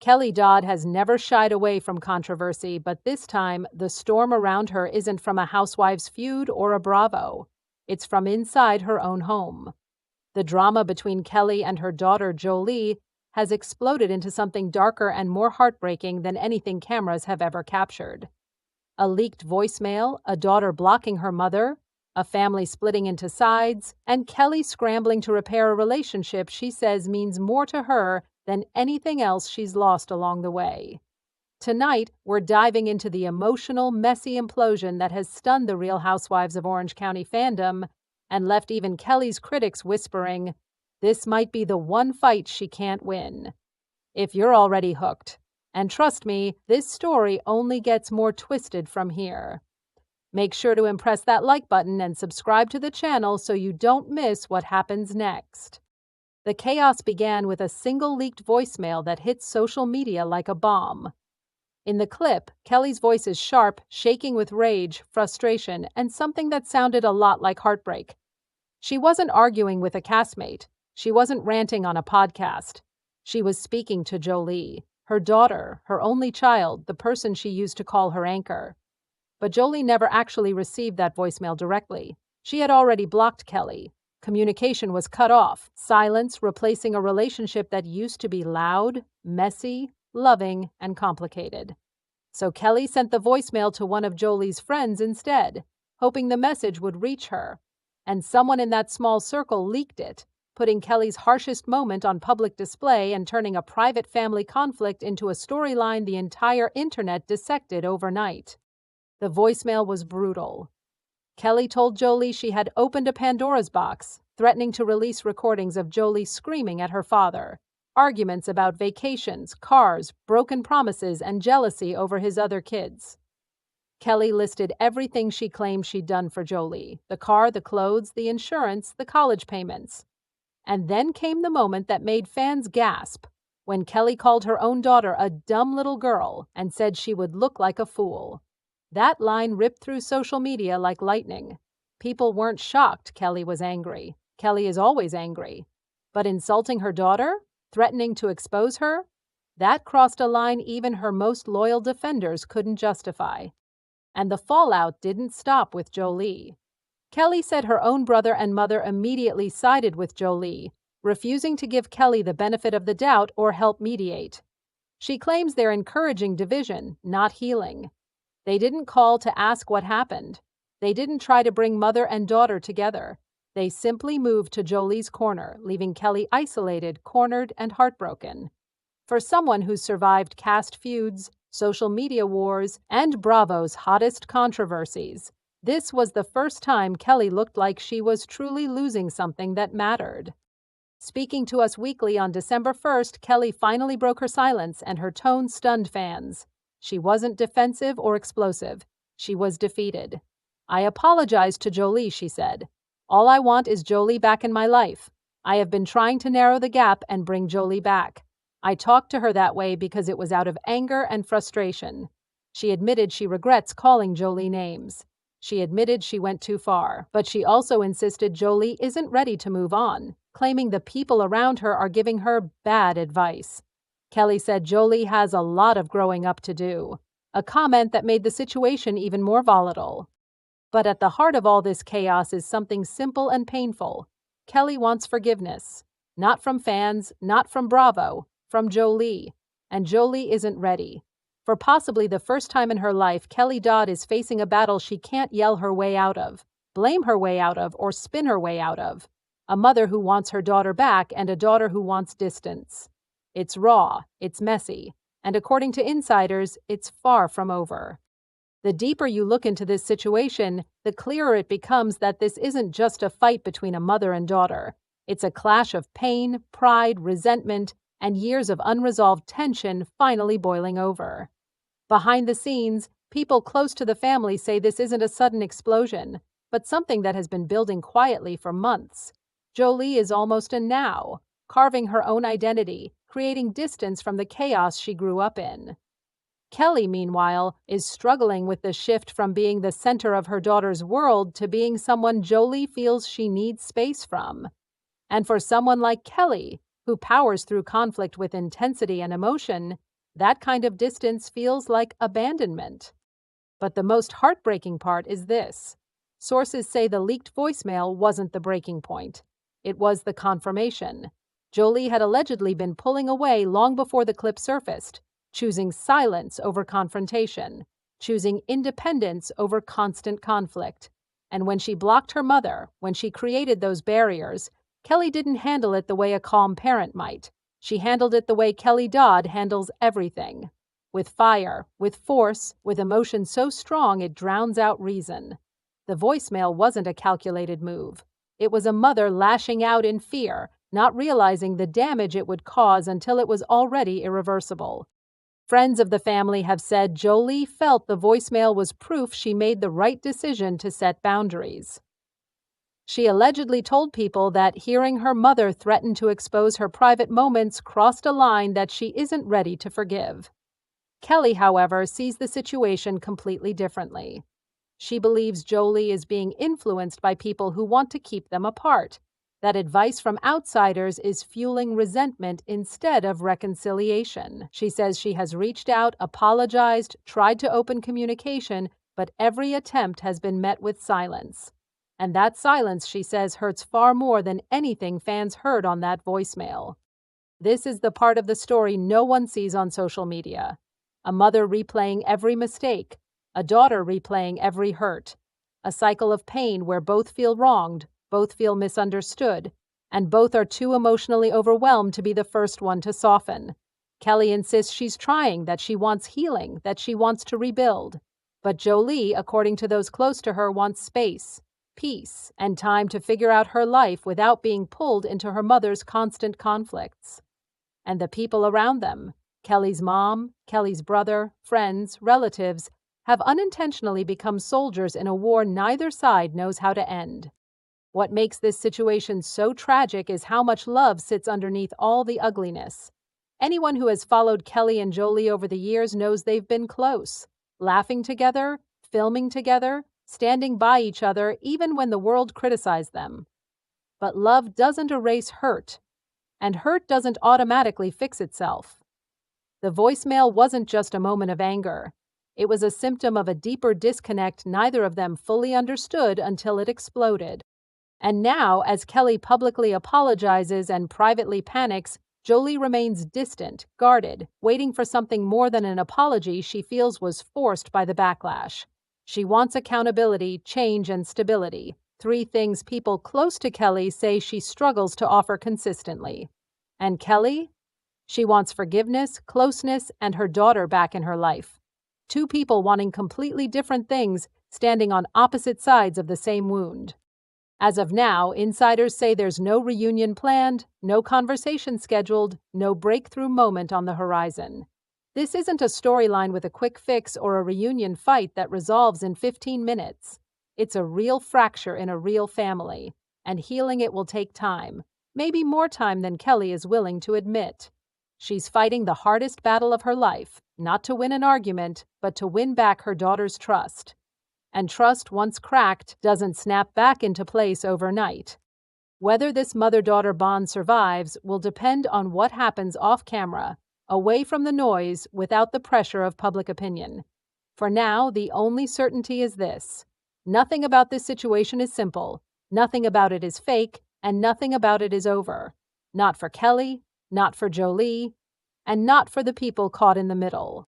Kelly Dodd has never shied away from controversy, but this time, the storm around her isn't from a Housewives feud or a Bravo. It's from inside her own home. The drama between Kelly and her daughter Jolie has exploded into something darker and more heartbreaking than anything cameras have ever captured. A leaked voicemail, a daughter blocking her mother, a family splitting into sides, and Kelly scrambling to repair a relationship she says means more to her than anything else she's lost along the way. Tonight, we're diving into the emotional, messy implosion that has stunned the Real Housewives of Orange County fandom and left even Kelly's critics whispering, this might be the one fight she can't win. If you're already hooked, and trust me, this story only gets more twisted from here. Make sure to impress that like button and subscribe to the channel so you don't miss what happens next. The chaos began with a single leaked voicemail that hit social media like a bomb. In the clip, Kelly's voice is sharp, shaking with rage, frustration, and something that sounded a lot like heartbreak. She wasn't arguing with a castmate. She wasn't ranting on a podcast. She was speaking to Jolie, her daughter, her only child, the person she used to call her anchor. But Jolie never actually received that voicemail directly. She had already blocked Kelly. Communication was cut off, silence replacing a relationship that used to be loud, messy, loving, and complicated. So Kelly sent the voicemail to one of Jolie's friends instead, hoping the message would reach her. And someone in that small circle leaked it, putting Kelly's harshest moment on public display and turning a private family conflict into a storyline the entire internet dissected overnight. The voicemail was brutal. Kelly told Jolie she had opened a Pandora's box, threatening to release recordings of Jolie screaming at her father, arguments about vacations, cars, broken promises, and jealousy over his other kids. Kelly listed everything she claimed she'd done for Jolie: the car, the clothes, the insurance, the college payments. And then came the moment that made fans gasp, when Kelly called her own daughter a dumb little girl and said she would look like a fool. That line ripped through social media like lightning. People weren't shocked Kelly was angry. Kelly is always angry. But insulting her daughter? Threatening to expose her? That crossed a line even her most loyal defenders couldn't justify. And the fallout didn't stop with Jolie. Kelly said her own brother and mother immediately sided with Jolie, refusing to give Kelly the benefit of the doubt or help mediate. She claims they're encouraging division, not healing. They didn't call to ask what happened. They didn't try to bring mother and daughter together. They simply moved to Jolie's corner, leaving Kelly isolated, cornered, and heartbroken. For someone who's survived cast feuds, social media wars, and Bravo's hottest controversies, this was the first time Kelly looked like she was truly losing something that mattered. Speaking to us weekly on December 1st, Kelly finally broke her silence, and her tone stunned fans. She wasn't defensive or explosive. She was defeated. I apologized to Jolie, she said. All I want is Jolie back in my life. I have been trying to narrow the gap and bring Jolie back. I talked to her that way because it was out of anger and frustration. She admitted she regrets calling Jolie names. She admitted she went too far, but she also insisted Jolie isn't ready to move on, claiming the people around her are giving her bad advice. Kelly said Jolie has a lot of growing up to do, a comment that made the situation even more volatile. But at the heart of all this chaos is something simple and painful. Kelly wants forgiveness. Not from fans, not from Bravo, from Jolie. And Jolie isn't ready. For possibly the first time in her life, Kelly Dodd is facing a battle she can't yell her way out of, blame her way out of, or spin her way out of. A mother who wants her daughter back and a daughter who wants distance. It's raw, it's messy, and according to insiders, it's far from over. The deeper you look into this situation, the clearer it becomes that this isn't just a fight between a mother and daughter. It's a clash of pain, pride, resentment, and years of unresolved tension finally boiling over. Behind the scenes, people close to the family say this isn't a sudden explosion, but something that has been building quietly for months. Jolie is almost a now, carving her own identity, creating distance from the chaos she grew up in. Kelly, meanwhile, is struggling with the shift from being the center of her daughter's world to being someone Jolie feels she needs space from. And for someone like Kelly, who powers through conflict with intensity and emotion, That kind of distance feels like abandonment. But the most heartbreaking part is this. Sources say the leaked voicemail wasn't the breaking point. It was the confirmation. Jolie had allegedly been pulling away long before the clip surfaced, choosing silence over confrontation, choosing independence over constant conflict. And when she blocked her mother, when she created those barriers, Kelly didn't handle it the way a calm parent might. She handled it the way Kelly Dodd handles everything. With fire, with force, with emotion so strong it drowns out reason. The voicemail wasn't a calculated move. It was a mother lashing out in fear, not realizing the damage it would cause until it was already irreversible. Friends of the family have said Jolie felt the voicemail was proof she made the right decision to set boundaries. She allegedly told people that hearing her mother threaten to expose her private moments crossed a line that she isn't ready to forgive. Kelly, however, sees the situation completely differently. She believes Jolie is being influenced by people who want to keep them apart, that advice from outsiders is fueling resentment instead of reconciliation. She says she has reached out, apologized, tried to open communication, but every attempt has been met with silence. And that silence, she says, hurts far more than anything fans heard on that voicemail. This is the part of the story no one sees on social media. A mother replaying every mistake, a daughter replaying every hurt, a cycle of pain where both feel wronged, both feel misunderstood, and both are too emotionally overwhelmed to be the first one to soften. Kelly insists she's trying, that she wants healing, that she wants to rebuild. But Jolie, according to those close to her, wants space, peace, and time to figure out her life without being pulled into her mother's constant conflicts. And the people around them, Kelly's mom, Kelly's brother, friends, relatives, have unintentionally become soldiers in a war neither side knows how to end. What makes this situation so tragic is how much love sits underneath all the ugliness. Anyone who has followed Kelly and Jolie over the years knows they've been close, laughing together, filming together, standing by each other even when the world criticized them. But love doesn't erase hurt, and hurt doesn't automatically fix itself. The voicemail wasn't just a moment of anger. It was a symptom of a deeper disconnect neither of them fully understood until it exploded. And now, as Kelly publicly apologizes and privately panics, Jolie remains distant, guarded, waiting for something more than an apology she feels was forced by the backlash. She wants accountability, change, and stability, three things people close to Kelly say she struggles to offer consistently. And Kelly? She wants forgiveness, closeness, and her daughter back in her life. Two people wanting completely different things, standing on opposite sides of the same wound. As of now, insiders say there's no reunion planned, no conversation scheduled, no breakthrough moment on the horizon. This isn't a storyline with a quick fix or a reunion fight that resolves in 15 minutes. It's a real fracture in a real family, and healing it will take time, maybe more time than Kelly is willing to admit. She's fighting the hardest battle of her life, not to win an argument, but to win back her daughter's trust. And trust, once cracked, doesn't snap back into place overnight. Whether this mother-daughter bond survives will depend on what happens off camera, away from the noise, without the pressure of public opinion. For now, the only certainty is this. Nothing about this situation is simple, nothing about it is fake, and nothing about it is over. Not for Kelly, not for Jolie, and not for the people caught in the middle.